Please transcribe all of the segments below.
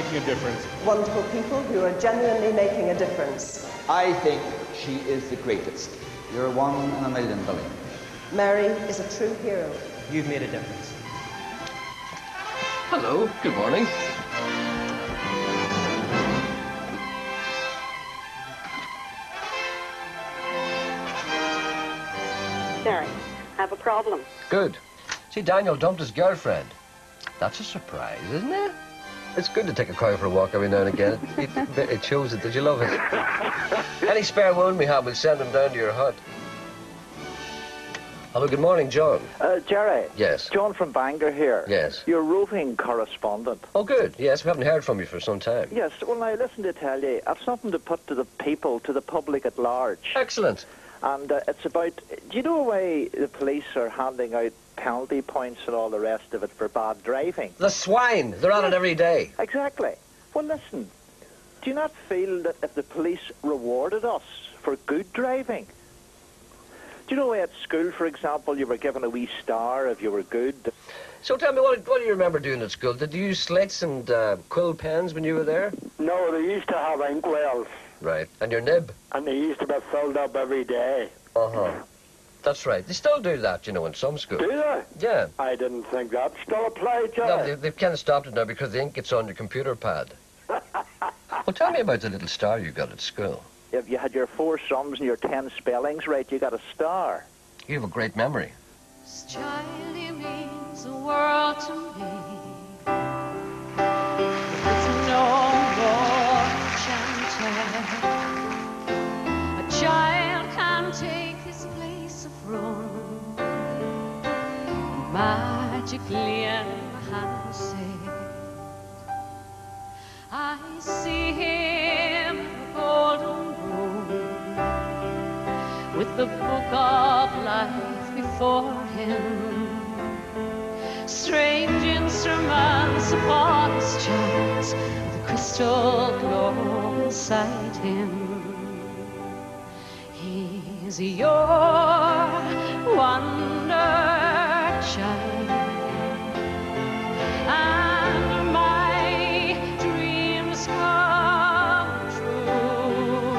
making a difference. Wonderful people who are genuinely making a difference. I think she is the greatest. You're one in a million, Billy. Mary is a true hero. You've made a difference. Hello, good morning. Gerry, I have a problem. Good. See, Daniel dumped his girlfriend. That's a surprise, isn't it? It's good to take a cow for a walk every now and again. It shows it. Did you love it? Any spare wound we have, we'll send him down to your hut. Hello, good morning, John. Gerry. Yes. John from Bangor here. Yes. Your roving correspondent. Oh, good. Yes, we haven't heard from you for some time. Yes, well, now, listen to tell you, I've something to put to the people, to the public at large. Excellent. And it's about, do you know the way the police are handing out penalty points and all the rest of it for bad driving? The swine. They're on it every day. Exactly. Well, listen, do you not feel that if the police rewarded us for good driving? Do you know at school, for example, you were given a wee star if you were good? So tell me, what do you remember doing at school? Did you use slates and quill pens when you were there? No, they used to have inkwells. Right. And your nib? And they used to be filled up every day. Uh-huh. That's right. They still do that, you know, in some schools. Do they? Yeah. I didn't think that still applied, Joe. No, they've kind of stopped it now because the ink gets on your computer pad. Well, tell me about the little star you got at school. If you had your 4 sums and your 10 spellings right, you got a star. You have a great memory. This child, he means the world to me. It's no more enchanted. A child can take his place of room magically enhance it. I see him in the golden room with the book of life before him. Strange instruments upon his chest, with a crystal glow inside him. He's your wonder child, and my dreams come true.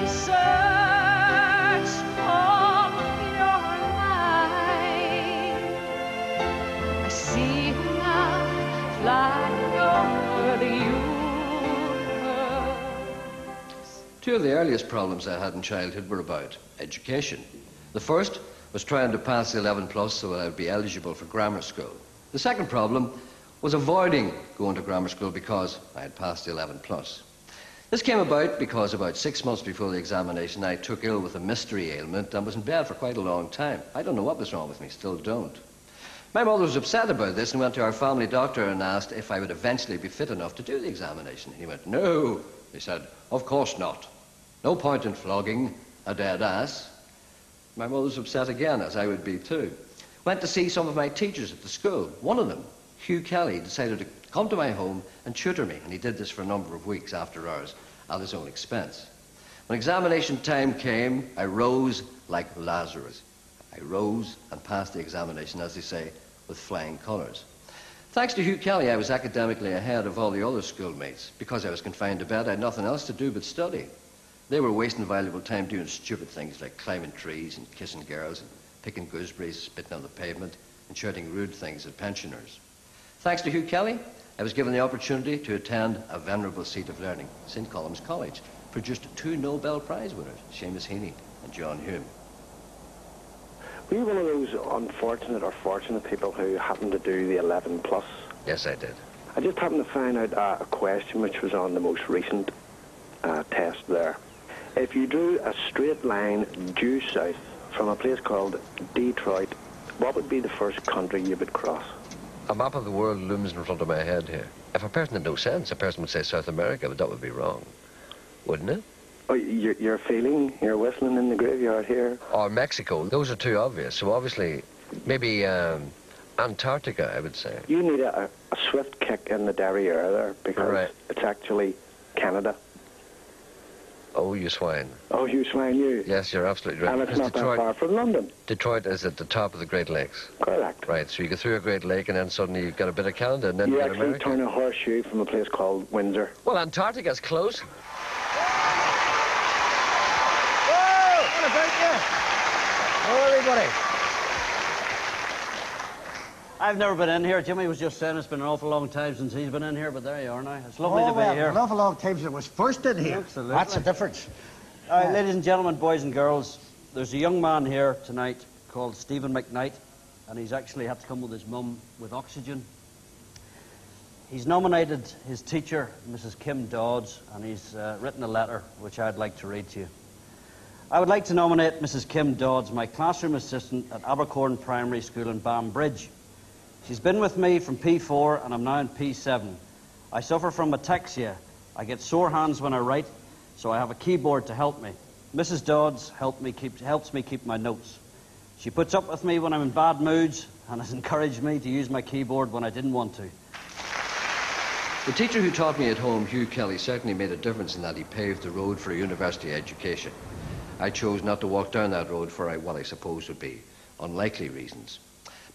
The search of your life, I see him now flying over the universe. Two of the earliest problems I had in childhood were about education. The first was trying to pass the 11 plus so that I would be eligible for grammar school. The second problem was avoiding going to grammar school because I had passed the 11 plus. This came about because about 6 months before the examination I took ill with a mystery ailment and was in bed for quite a long time. I don't know what was wrong with me, still don't. My mother was upset about this and went to our family doctor and asked if I would eventually be fit enough to do the examination. He went, "No." He said, "Of course not. No point in flogging a dead ass." My mother was upset again, as I would be too. Went to see some of my teachers at the school. One of them, Hugh Kelly, decided to come to my home and tutor me, and he did this for a number of weeks after hours at his own expense. When examination time came, I rose like Lazarus. I rose and passed the examination, as they say, with flying colours. Thanks to Hugh Kelly, I was academically ahead of all the other schoolmates. Because I was confined to bed, I had nothing else to do but study. They were wasting valuable time doing stupid things like climbing trees and kissing girls and picking gooseberries, spitting on the pavement and shouting rude things at pensioners. Thanks to Hugh Kelly, I was given the opportunity to attend a venerable seat of learning, St. Columb's College, produced 2 Nobel Prize winners, Seamus Heaney and John Hume. Were you one of those unfortunate or fortunate people who happened to do the 11 plus? Yes, I did. I just happened to find out a question which was on the most recent test there. If you drew a straight line due south from a place called Detroit, what would be the first country you would cross? A map of the world looms in front of my head here. If a person had no sense, a person would say South America, but that would be wrong, wouldn't it? Oh, you're whistling in the graveyard here. Or Mexico. Those are too obvious. So obviously, maybe Antarctica, I would say. You need a swift kick in the derriere there because It's actually Canada. Oh, you swine. Oh, you swine, you. Yes, you're absolutely right. And it's Because not that far from London. Detroit is at the top of the Great Lakes. Correct. Right, so you go through a Great Lake and then suddenly you've got a bit of Canada and then You you've got actually America. turn a horseshoe from a place called Windsor. Well, Antarctica's close. Whoa! What about you? Hello, everybody. I've never been in here. Jimmy was just saying it's been an awful long time since he's been in here, but there you are now. It's lovely to be here. An awful long time since it was first in here. Absolutely. That's the difference. All right, ladies and gentlemen, boys and girls, there's a young man here tonight called Stephen McKnight, and he's actually had to come with his mum with oxygen. He's nominated his teacher, Mrs. Kim Dodds, and he's written a letter which I'd like to read to you. I would like to nominate Mrs. Kim Dodds, my classroom assistant at Abercorn Primary School in Banbridge. She's been with me from P4 and I'm now in P7. I suffer from ataxia. I get sore hands when I write, so I have a keyboard to help me. Mrs. Dodds helps me keep my notes. She puts up with me when I'm in bad moods and has encouraged me to use my keyboard when I didn't want to. The teacher who taught me at home, Hugh Kelly, certainly made a difference in that he paved the road for a university education. I chose not to walk down that road for what I suppose would be unlikely reasons.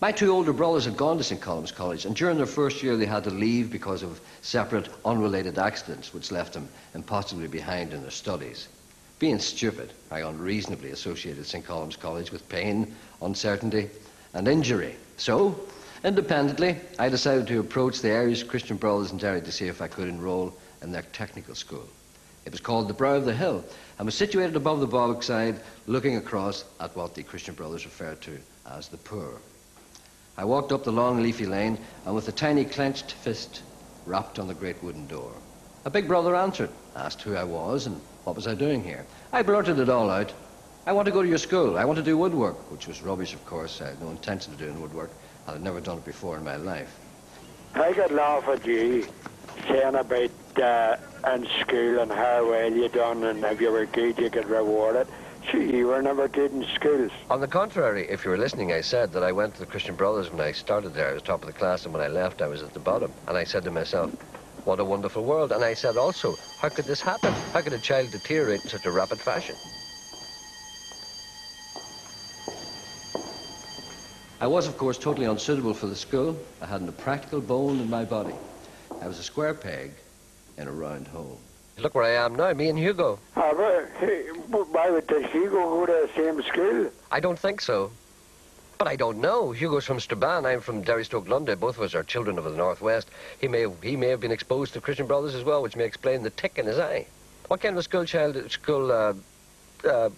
My two older brothers had gone to St. Columb's College, and during their first year they had to leave because of separate, unrelated accidents which left them impossibly behind in their studies. Being stupid, I unreasonably associated St. Columb's College with pain, uncertainty, and injury. So, independently, I decided to approach the Irish Christian Brothers in Derry to see if I could enroll in their technical school. It was called the Brow of the Hill and was situated above the bogside, looking across at what the Christian Brothers referred to as the poor. I walked up the long leafy lane and with a tiny clenched fist rapped on the great wooden door. A big brother answered, asked who I was and what was I doing here. I blurted it all out. I want to go to your school. I want to do woodwork, which was rubbish, of course. I had no intention of doing woodwork and I'd never done it before in my life. I got laugh at you saying about in school and how well you done and if you were good you get rewarded. Sure, you were never good in schools. On the contrary, if you were listening, I said that I went to the Christian Brothers when I started there. I was top of the class, and when I left, I was at the bottom. And I said to myself, what a wonderful world. And I said also, how could this happen? How could a child deteriorate in such a rapid fashion? I was, of course, totally unsuitable for the school. I hadn't a practical bone in my body. I was a square peg in a round hole. Look where I am now, me and Hugo. Why would Hugo go to the same school? I don't think so. But I don't know. Hugo's from Strabane, I'm from Derry Stoke London. Both of us are children of the Northwest. He may have been exposed to Christian Brothers as well, which may explain the tick in his eye. What kind of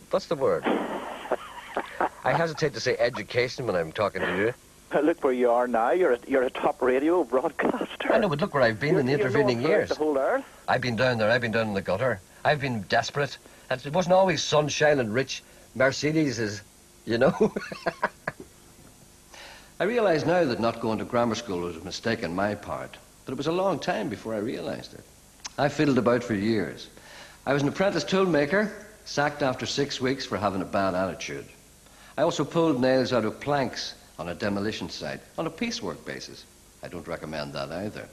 what's the word? I hesitate to say education when I'm talking to you. Look where you are now. You're a top radio broadcaster. I know, but look where I've been in the intervening years. The whole earth. I've been down there. I've been down in the gutter. I've been desperate. And it wasn't always sunshine and rich Mercedeses, you know. I realise now that not going to grammar school was a mistake on my part, but it was a long time before I realised it. I fiddled about for years. I was an apprentice toolmaker, sacked after 6 weeks for having a bad attitude. I also pulled nails out of planks on a demolition site on a piecework basis. I don't recommend that either.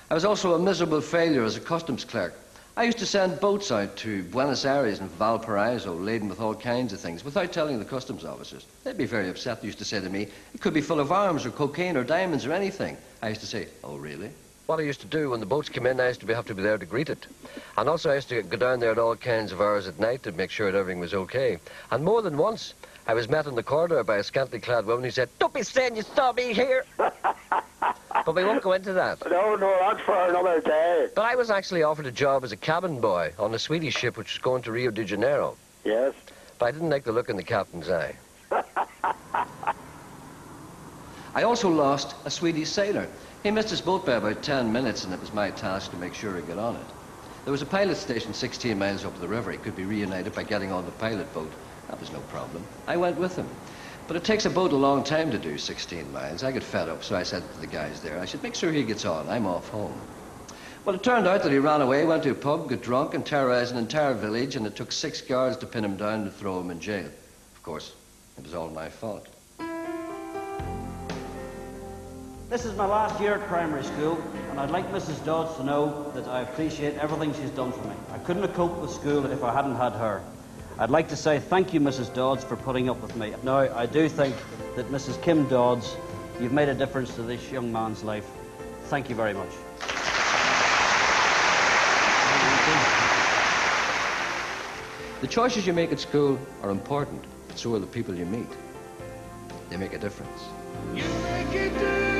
I was also a miserable failure as a customs clerk. I used to send boats out to Buenos Aires and Valparaiso laden with all kinds of things without telling the customs officers. They'd be very upset. They used to say to me, it could be full of arms or cocaine or diamonds or anything. I used to say, oh, really? What I used to do when the boats came in, I used to have to be there to greet it. And also I used to go down there at all kinds of hours at night to make sure that everything was okay. And more than once, I was met in the corridor by a scantily clad woman who said, don't be saying you saw me here. But we won't go into that. No, that's for another day. But I was actually offered a job as a cabin boy on a Swedish ship which was going to Rio de Janeiro. Yes. But I didn't like the look in the captain's eye. I also lost a Swedish sailor. He missed his boat by about 10 minutes and it was my task to make sure he got on it. There was a pilot station 16 miles up the river. He could be reunited by getting on the pilot boat. That was no problem. I went with him. But it takes a boat a long time to do 16 miles. I got fed up, so I said to the guys there, I should make sure he gets on. I'm off home. Well, it turned out that he ran away, went to a pub, got drunk, and terrorized an entire village, and it took 6 guards to pin him down and throw him in jail. Of course, it was all my fault. This is my last year at primary school, and I'd like Mrs. Dodds to know that I appreciate everything she's done for me. I couldn't have coped with school if I hadn't had her. I'd like to say thank you, Mrs. Dodds, for putting up with me. Now, I do think that Mrs. Kim Dodds, you've made a difference to this young man's life. Thank you very much. The choices you make at school are important, but so are the people you meet. They make a difference. You make a difference.